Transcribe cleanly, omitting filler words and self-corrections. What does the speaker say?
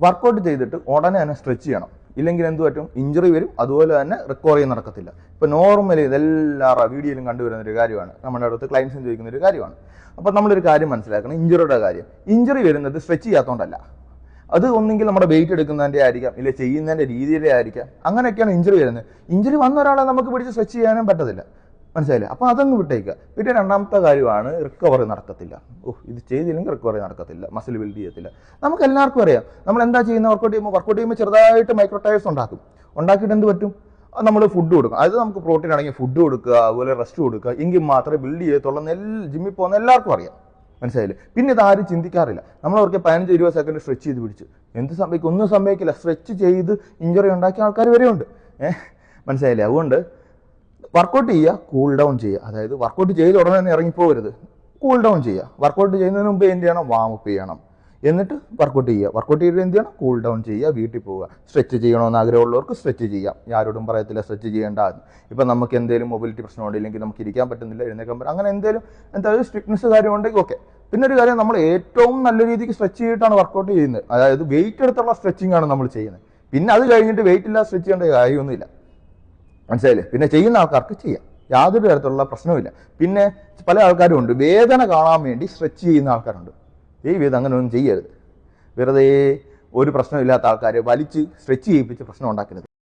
Workout ചെയ്തിട്ട് ഉടനെ തന്നെ സ്ട്രെച്ച് ചെയ്യണം. ഇല്ലെങ്കിൽ എന്ത് പറ്റും? ഇഞ്ചുറി വരും. അതുപോലെ തന്നെ റിക്കവറി നടക്കത്തില്ല. ഇപ്പൊ നോർമലി ഇതെല്ലാവരുടെ വീഡിയോയിലും കണ്ടുവരുന്ന ഒരു കാര്യമാണ്, നമ്മുടെ അടുത്ത് ക്ലയൻസിന് ചോദിക്കുന്ന ഒരു കാര്യമാണ്. അപ്പൊ നമ്മളൊരു കാര്യം മനസ്സിലാക്കണം, ഇഞ്ചുറിയുടെ കാര്യം. ഇഞ്ചുറി വരുന്നത് സ്ട്രെച്ച് ചെയ്യാത്തതുകൊണ്ടല്ല. അത് ഒന്നെങ്കിൽ നമ്മുടെ വെയിറ്റ് എടുക്കുന്നതിൻ്റെ ആയിരിക്കാം, ഇല്ല ചെയ്യുന്നതിൻ്റെ രീതിയിലേ ആയിരിക്കാം. അങ്ങനെയൊക്കെയാണ് ഇഞ്ചുറി വരുന്നത്. ഇഞ്ചുറി വന്ന ഒരാളെ നമുക്ക് പിടിച്ച് സ്ട്രെച്ച് ചെയ്യാനും പറ്റത്തില്ല. മനസ്സിലായില്ലേ? അപ്പോൾ അതങ്ങ് വിട്ടേക്കുക. പിന്നെ രണ്ടാമത്തെ കാര്യമാണ് റിക്കവറി നടക്കത്തില്ല. ഇത് ചെയ്തില്ലെങ്കിൽ റിക്കവറി നടക്കത്തില്ല, മസിൽ ബിൽഡ് ചെയ്യത്തില്ല. നമുക്ക് എല്ലാവർക്കും അറിയാം, നമ്മൾ എന്താ ചെയ്യുന്ന വർക്കൗട്ട് ചെയ്യുമ്പോൾ ചെറുതായിട്ട് മൈക്രോ ടയേഴ്സ് ഉണ്ടാക്കിയിട്ട് എന്ത് പറ്റും? നമ്മൾ ഫുഡ് കൊടുക്കും. അതായത് നമുക്ക് പ്രോട്ടീൻ അടങ്ങിയ ഫുഡ് കൊടുക്കുക, അതുപോലെ റെസ്റ്റ് കൊടുക്കുക, എങ്കിൽ മാത്രമേ ബിൽഡ് ചെയ്യത്തുള്ളൂ. ജിമ്മിൽ പോകുന്ന എല്ലാവർക്കും അറിയാം. മനസ്സിലായില്ലേ? പിന്നെ ഇതാരും ചിന്തിക്കാറില്ല. നമ്മളവർക്ക് 15-20 സെക്കൻഡ് സ്ട്രെച്ച് ചെയ്ത് പിടിച്ചു, എന്ത് സംഭവിക്കും? ഒന്നും സംഭവിക്കില്ല. സ്ട്രെച്ച് ചെയ്ത് ഇഞ്ചുറി ഉണ്ടാക്കിയ ആൾക്കാർ വരെയുണ്ട്. മനസ്സിലായില്ലേ? അതുകൊണ്ട് വർക്കൗട്ട് ചെയ്യുക, കൂൾ ഡൗൺ ചെയ്യുക. അതായത് വർക്കൗട്ട് ചെയ്ത് ഉടനെ തന്നെ ഇറങ്ങിപ്പോകരുത്, കൂൾ ഡൗൺ ചെയ്യുക. വർക്കൗട്ട് ചെയ്യുന്നതിന് മുമ്പ് എന്ത് ചെയ്യണം? വാമപ്പ് ചെയ്യണം. എന്നിട്ട് വർക്കൗട്ട് ചെയ്യുക. വർക്കൗട്ട് ചെയ്തിട്ട് എന്ത് ചെയ്യണം? കൂൾ ഡൗൺ ചെയ്യുക, വീട്ടിൽ പോവുക. സ്ട്രെച്ച് ചെയ്യണമെന്ന് ആഗ്രഹമുള്ളവർക്ക് സ്ട്രെച്ച് ചെയ്യാം. ആരോടും പറയത്തില്ല സ്ട്രെച്ച് ചെയ്യേണ്ട. ഇപ്പം നമുക്ക് എന്തെങ്കിലും മൊബിലിറ്റി പ്രശ്നമുണ്ട്, ഇല്ലെങ്കിൽ നമുക്ക് ഇരിക്കാൻ പറ്റുന്നില്ല, എഴുന്നേക്കാൻ പറ്റും, അങ്ങനെ എന്തായാലും സ്ട്രിക്ട്നെസ് കാര്യമുണ്ടെങ്കിൽ ഓക്കെ. പിന്നെ ഒരു കാര്യം, നമ്മൾ ഏറ്റവും നല്ല രീതിക്ക് സ്ട്രെച്ച് ചെയ്തിട്ടാണ് വർക്കൗട്ട് ചെയ്യുന്നത്. അതായത് വെയിറ്റ് എടുത്തുള്ള സ്ട്രെച്ചിങ് ആണ് നമ്മൾ ചെയ്യുന്നത്. പിന്നെ അത് കഴിഞ്ഞിട്ട് വെയിറ്റ് ഇല്ലാതെ സ്ട്രെച്ച് ചെയ്യേണ്ട കാര്യമൊന്നുമില്ല. മനസ്സിലായില്ലേ? പിന്നെ ചെയ്യുന്ന ആൾക്കാർക്ക് ചെയ്യാം, യാതൊരു തരത്തിലുള്ള പ്രശ്നവുമില്ല. പിന്നെ പല ആൾക്കാരും ഉണ്ട്, വേദന കാണാൻ വേണ്ടി സ്ട്രെച്ച് ചെയ്യുന്ന ആൾക്കാരുണ്ട്. അങ്ങനെ ഒന്നും ചെയ്യരുത്. വെറുതെ ഒരു പ്രശ്നമില്ലാത്ത ആൾക്കാരെ വലിച്ച് സ്ട്രെച്ച് ചെയ്യിപ്പിച്ച് പ്രശ്നം ഉണ്ടാക്കരുത്.